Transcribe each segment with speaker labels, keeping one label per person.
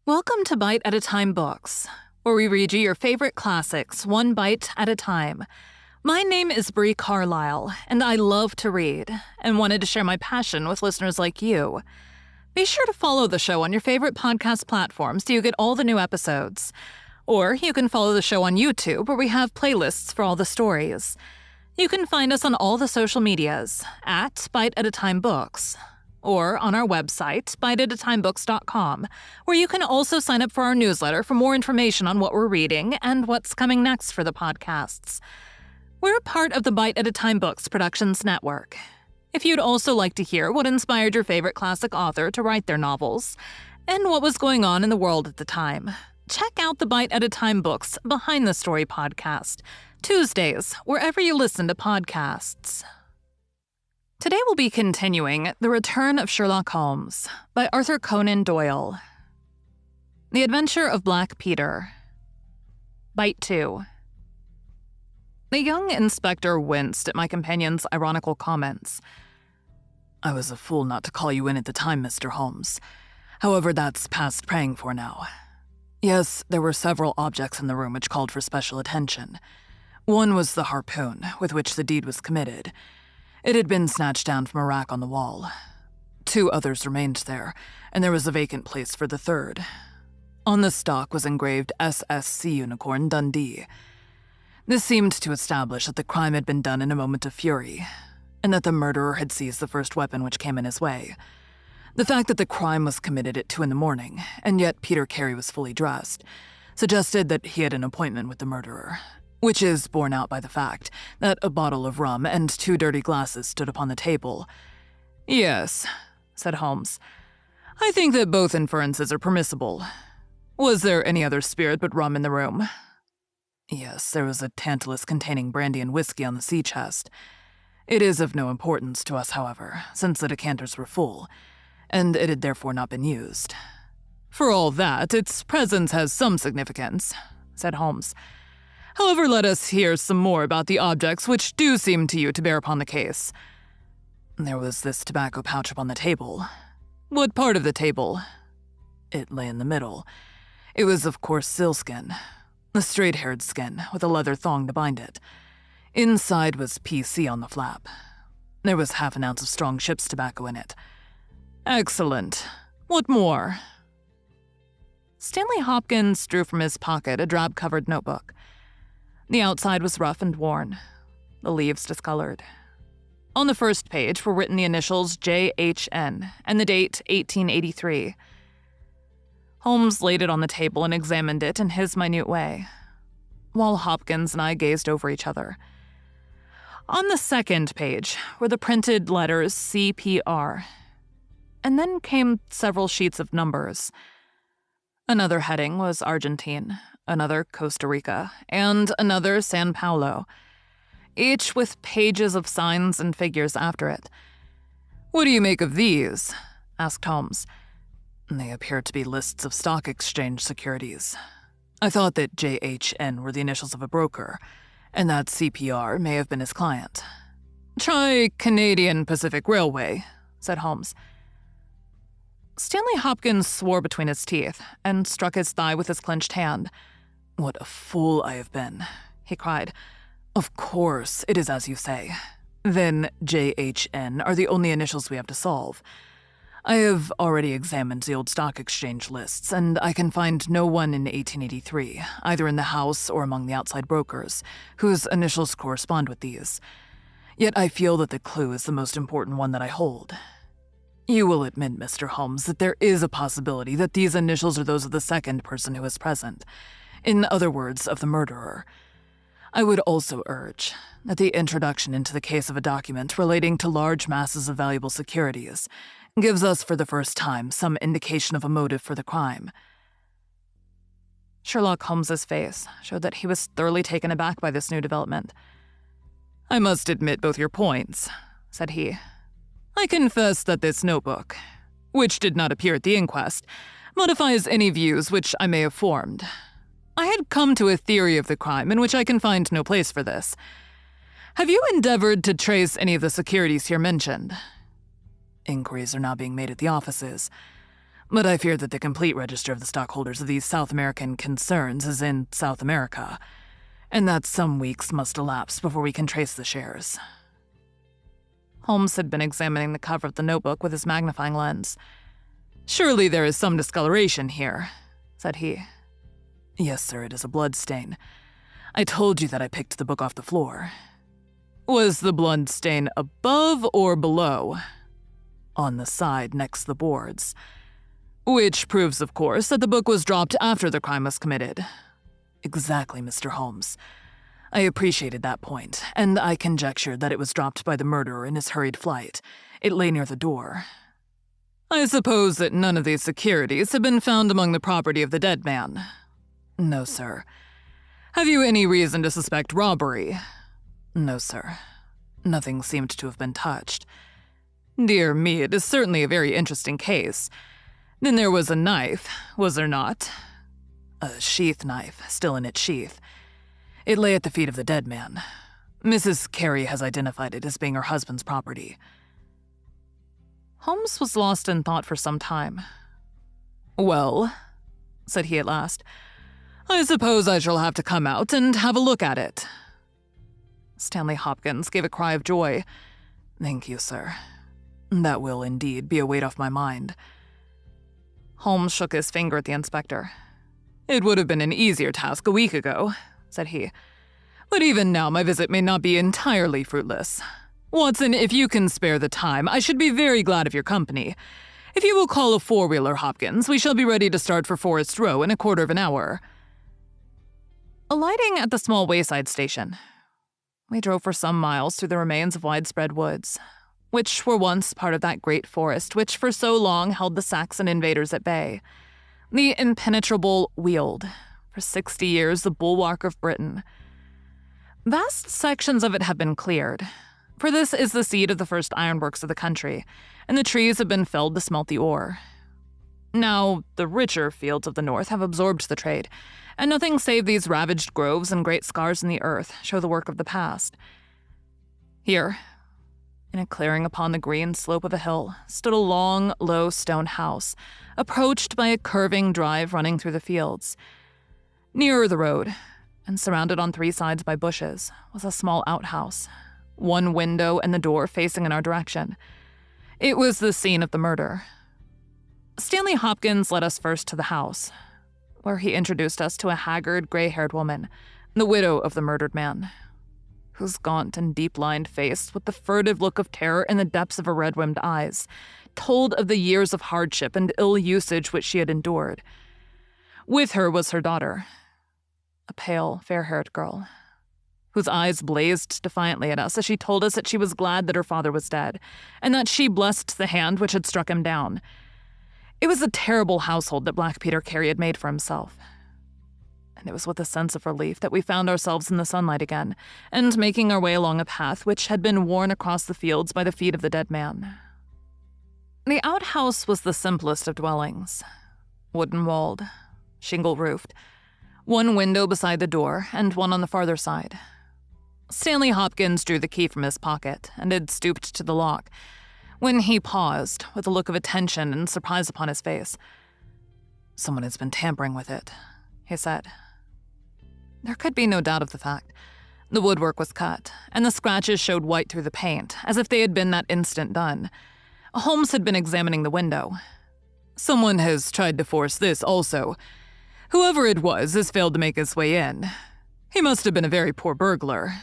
Speaker 1: Welcome to Bite at a Time Books, where we read you your favorite classics one bite at a time. My name is Bree Carlile, and I love to read, and wanted to share my passion with listeners like you. Be sure to follow the show on your favorite podcast platforms so you get all the new episodes. Or you can follow the show on YouTube, where we have playlists for all the stories. You can find us on all the social medias at Bite at a Time Books, or on our website, biteatatimebooks.com, where you can also sign up for our newsletter for more information on what we're reading and what's coming next for the podcasts. We're part of the Bite at a Time Books Productions Network. If you'd also like to hear what inspired your favorite classic author to write their novels, and what was going on in the world at the time, check out the Bite at a Time Books Behind the Story podcast, Tuesdays, wherever you listen to podcasts. Today we'll be continuing The Return of Sherlock Holmes by Arthur Conan Doyle. The Adventure of Black Peter. Bite 2. The young inspector winced at my companion's ironical comments.
Speaker 2: I was a fool not to call you in at the time, Mr. Holmes. However, that's past praying for now. Yes, there were several objects in the room which called for special attention. One was the harpoon with which the deed was committed. It had been snatched down from a rack on the wall. 2 others remained there, and there was a vacant place for the third. On the stock was engraved SSC Unicorn Dundee. This seemed to establish that the crime had been done in a moment of fury, and that the murderer had seized the first weapon which came in his way. The fact that the crime was committed at 2 a.m, and yet Peter Carey was fully dressed, suggested that he had an appointment with the murderer, which is borne out by the fact that a bottle of rum and 2 dirty glasses stood upon the table.
Speaker 1: Yes, said Holmes. I think that both inferences are permissible. Was there any other spirit but rum in the room?
Speaker 2: Yes, there was a tantalus containing brandy and whiskey on the sea chest. It is of no importance to us, however, since the decanters were full, and it had therefore not been used.
Speaker 1: For all that, its presence has some significance, said Holmes. However, let us hear some more about the objects which do seem to you to bear upon the case.
Speaker 2: There was this tobacco pouch upon the table.
Speaker 1: What part of the table?
Speaker 2: It lay in the middle. It was of coarse sealskin, a straight-haired skin with a leather thong to bind it. Inside was PC on the flap. There was half an ounce of strong ship's tobacco in it.
Speaker 1: Excellent. What more? Stanley Hopkins drew from his pocket a drab-covered notebook. The outside was rough and worn, the leaves discolored. On the first page were written the initials JHN and the date 1883. Holmes laid it on the table and examined it in his minute way, while Hopkins and I gazed over each other. On the second page were the printed letters CPR, and then came several sheets of numbers. Another heading was Argentine, another Costa Rica, and another San Paulo, each with pages of signs and figures after it.
Speaker 2: "What do you make of these?" asked Holmes. "They appear to be lists of stock exchange securities. I thought that JHN were the initials of a broker, and that CPR may have been his client."
Speaker 1: "Try Canadian Pacific Railway," said Holmes. Stanley Hopkins swore between his teeth and struck his thigh with his clenched hand.
Speaker 2: "What a fool I have been," he cried. "Of course, it is as you say. Then JHN are the only initials we have to solve. I have already examined the old stock exchange lists, and I can find no one in 1883, either in the house or among the outside brokers, whose initials correspond with these. Yet I feel that the clue is the most important one that I hold. You will admit, Mr. Holmes, that there is a possibility that these initials are those of the second person who was present. In other words, of the murderer. I would also urge that the introduction into the case of a document relating to large masses of valuable securities gives us for the first time some indication of a motive for the crime."
Speaker 1: Sherlock Holmes's face showed that he was thoroughly taken aback by this new development.
Speaker 2: "I must admit both your points," said he. "I confess that this notebook, which did not appear at the inquest, modifies any views which I may have formed. I had come to a theory of the crime in which I can find no place for this. Have you endeavored to trace any of the securities here mentioned?" "Inquiries are now being made at the offices. But I fear that the complete register of the stockholders of these South American concerns is in South America, and that some weeks must elapse before we can trace the shares."
Speaker 1: Holmes had been examining the cover of the notebook with his magnifying lens. "Surely there is some discoloration here," said he.
Speaker 2: "Yes, sir, it is a blood stain. I told you that I picked the book off the floor."
Speaker 1: "Was the blood stain above or below?"
Speaker 2: "On the side next to the boards."
Speaker 1: "Which proves, of course, that the book was dropped after the crime was committed."
Speaker 2: "Exactly, Mr. Holmes. I appreciated that point, and I conjectured that it was dropped by the murderer in his hurried flight. It lay near the door."
Speaker 1: "I suppose that none of these securities have been found among the property of the dead man?"
Speaker 2: "No, sir."
Speaker 1: "Have you any reason to suspect robbery?"
Speaker 2: "No, sir. Nothing seemed to have been touched."
Speaker 1: "Dear me, it is certainly a very interesting case. Then there was a knife, was there not?"
Speaker 2: "A sheath knife, still in its sheath. It lay at the feet of the dead man. Mrs. Carey has identified it as being her husband's property."
Speaker 1: Holmes was lost in thought for some time. "Well," said he at last, "I suppose I shall have to come out and have a look at it." Stanley Hopkins gave a cry of joy.
Speaker 2: "Thank you, sir. That will indeed be a weight off my mind."
Speaker 1: Holmes shook his finger at the inspector. "It would have been an easier task a week ago," said he. "But even now my visit may not be entirely fruitless. Watson, if you can spare the time, I should be very glad of your company. If you will call a four-wheeler, Hopkins, we shall be ready to start for Forest Row in a quarter of an hour." Alighting at the small wayside station, we drove for some miles through the remains of widespread woods, which were once part of that great forest which for so long held the Saxon invaders at bay. The impenetrable Weald, for 60 years the bulwark of Britain. Vast sections of it have been cleared, for this is the seat of the first ironworks of the country, and the trees have been felled to smelt the ore. Now, the richer fields of the north have absorbed the trade, and nothing save these ravaged groves and great scars in the earth show the work of the past. Here, in a clearing upon the green slope of a hill, stood a long, low stone house, approached by a curving drive running through the fields. Nearer the road, and surrounded on three sides by bushes, was a small outhouse, one window and the door facing in our direction. It was the scene of the murder. Stanley Hopkins led us first to the house, where he introduced us to a haggard, gray-haired woman, the widow of the murdered man, whose gaunt and deep-lined face, with the furtive look of terror in the depths of her red-rimmed eyes, told of the years of hardship and ill usage which she had endured. With her was her daughter, a pale, fair-haired girl, whose eyes blazed defiantly at us as she told us that she was glad that her father was dead, and that she blessed the hand which had struck him down. It was a terrible household that Black Peter Carey had made for himself, and it was with a sense of relief that we found ourselves in the sunlight again, and making our way along a path which had been worn across the fields by the feet of the dead man. The outhouse was the simplest of dwellings, wooden-walled, shingle-roofed, one window beside the door and one on the farther side. Stanley Hopkins drew the key from his pocket and had stooped to the lock, when he paused, with a look of attention and surprise upon his face. "Someone has been tampering with it," he said. There could be no doubt of the fact. The woodwork was cut, and the scratches showed white through the paint, as if they had been that instant done. Holmes had been examining the window. "Someone has tried to force this also. Whoever it was has failed to make his way in. He must have been a very poor burglar."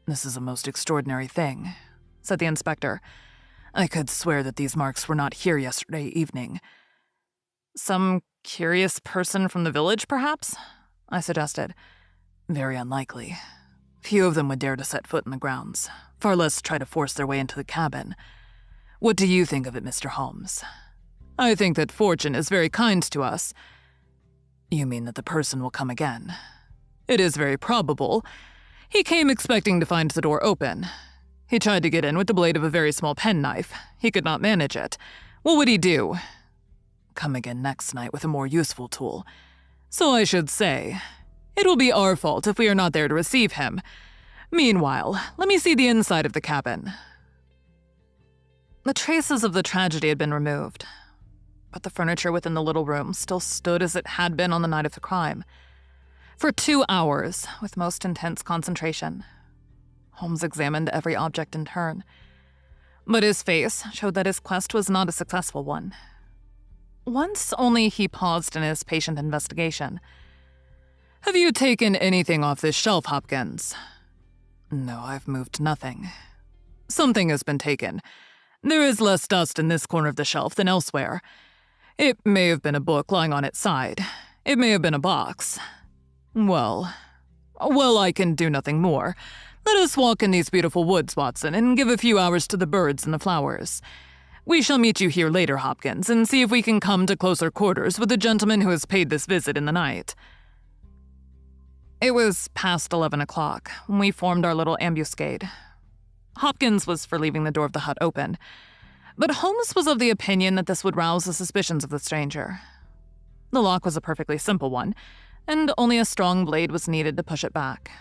Speaker 2: "This is a most extraordinary thing," said the inspector. "I could swear that these marks were not here yesterday evening."
Speaker 1: "Some curious person from the village, perhaps?" I suggested.
Speaker 2: "Very unlikely. Few of them would dare to set foot in the grounds, far less try to force their way into the cabin. What do you think of it, Mr. Holmes?"
Speaker 1: "I think that fortune is very kind to us."
Speaker 2: "You mean that the person will come again?"
Speaker 1: "It is very probable. He came expecting to find the door open. He tried to get in with the blade of a very small penknife. He could not manage it. What would he do?"
Speaker 2: "Come again next night with a more useful tool."
Speaker 1: "So I should say. It will be our fault if we are not there to receive him. Meanwhile, let me see the inside of the cabin." The traces of the tragedy had been removed. but the furniture within the little room still stood as it had been on the night of the crime. For 2 hours, with most intense concentration, Holmes examined every object in turn. But his face showed that his quest was not a successful one. Once only he paused in his patient investigation. "Have you taken anything off this shelf, Hopkins?" "No, I've moved nothing." "Something has been taken. There is less dust in this corner of the shelf than elsewhere. It may have been a book lying on its side. It may have been a box. Well, I can do nothing more. Let us walk in these beautiful woods, Watson, and give a few hours to the birds and the flowers. We shall meet you here later, Hopkins, and see if we can come to closer quarters with the gentleman who has paid this visit in the night." It was past 11 o'clock when we formed our little ambuscade. Hopkins was for leaving the door of the hut open, but Holmes was of the opinion that this would rouse the suspicions of the stranger. The lock was a perfectly simple one, and only a strong blade was needed to push it back.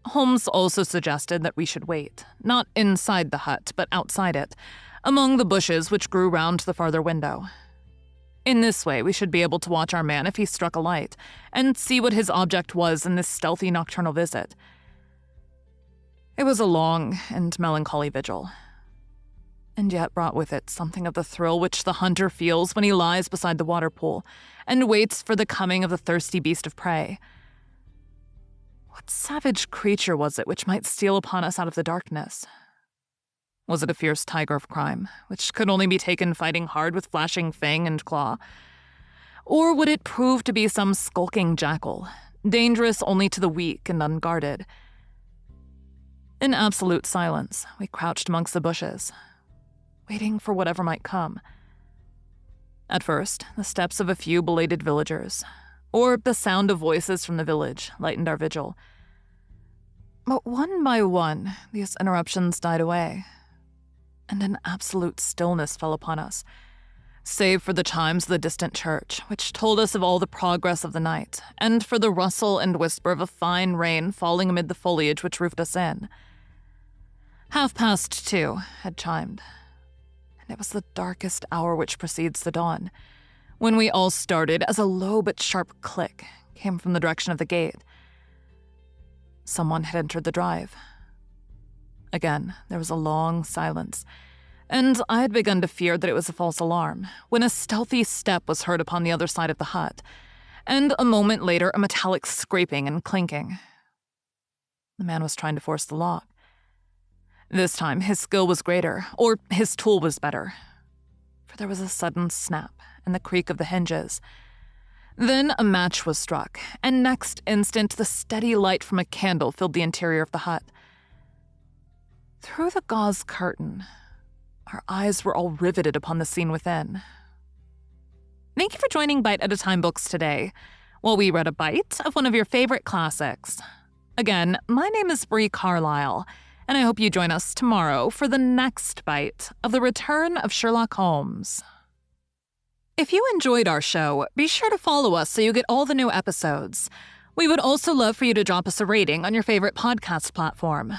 Speaker 1: Holmes also suggested that we should wait, not inside the hut, but outside it, among the bushes which grew round the farther window. In this way, we should be able to watch our man if he struck a light, and see what his object was in this stealthy nocturnal visit. It was a long and melancholy vigil, and yet brought with it something of the thrill which the hunter feels when he lies beside the water pool and waits for the coming of the thirsty beast of prey. What savage creature was it which might steal upon us out of the darkness? Was it a fierce tiger of crime, which could only be taken fighting hard with flashing fang and claw? Or would it prove to be some skulking jackal, dangerous only to the weak and unguarded? In absolute silence, we crouched amongst the bushes, waiting for whatever might come. At first, the steps of a few belated villagers, or the sound of voices from the village, lightened our vigil. But one by one, these interruptions died away, and an absolute stillness fell upon us, save for the chimes of the distant church, which told us of all the progress of the night, and for the rustle and whisper of a fine rain falling amid the foliage which roofed us in. 2:30 had chimed, and it was the darkest hour which precedes the dawn, when we all started as a low but sharp click came from the direction of the gate. Someone had entered the drive. Again, there was a long silence, and I had begun to fear that it was a false alarm, when a stealthy step was heard upon the other side of the hut, and a moment later a metallic scraping and clinking. The man was trying to force the lock. This time his skill was greater, or his tool was better, for there was a sudden snap and the creak of the hinges. Then a match was struck, and next instant the steady light from a candle filled the interior of the hut. Through the gauze curtain, our eyes were all riveted upon the scene within. Thank you for joining Bite at a Time Books today, while we read a bite of one of your favorite classics. Again, my name is Bree Carlile, and I hope you join us tomorrow for the next bite of The Return of Sherlock Holmes. If you enjoyed our show, be sure to follow us so you get all the new episodes. We would also love for you to drop us a rating on your favorite podcast platform.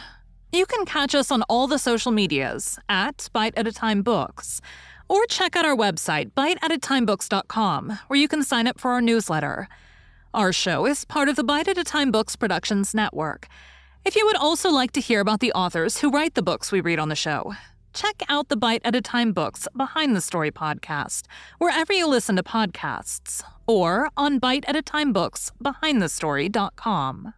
Speaker 1: You can catch us on all the social medias at Bite at a Time Books, or check out our website, biteatatimebooks.com, where you can sign up for our newsletter. Our show is part of the Bite at a Time Books Productions Network. If you would also like to hear about the authors who write the books we read on the show, check out the Bite at a Time Books Behind the Story podcast, wherever you listen to podcasts, or on biteatatimebooksbehindthestory.com.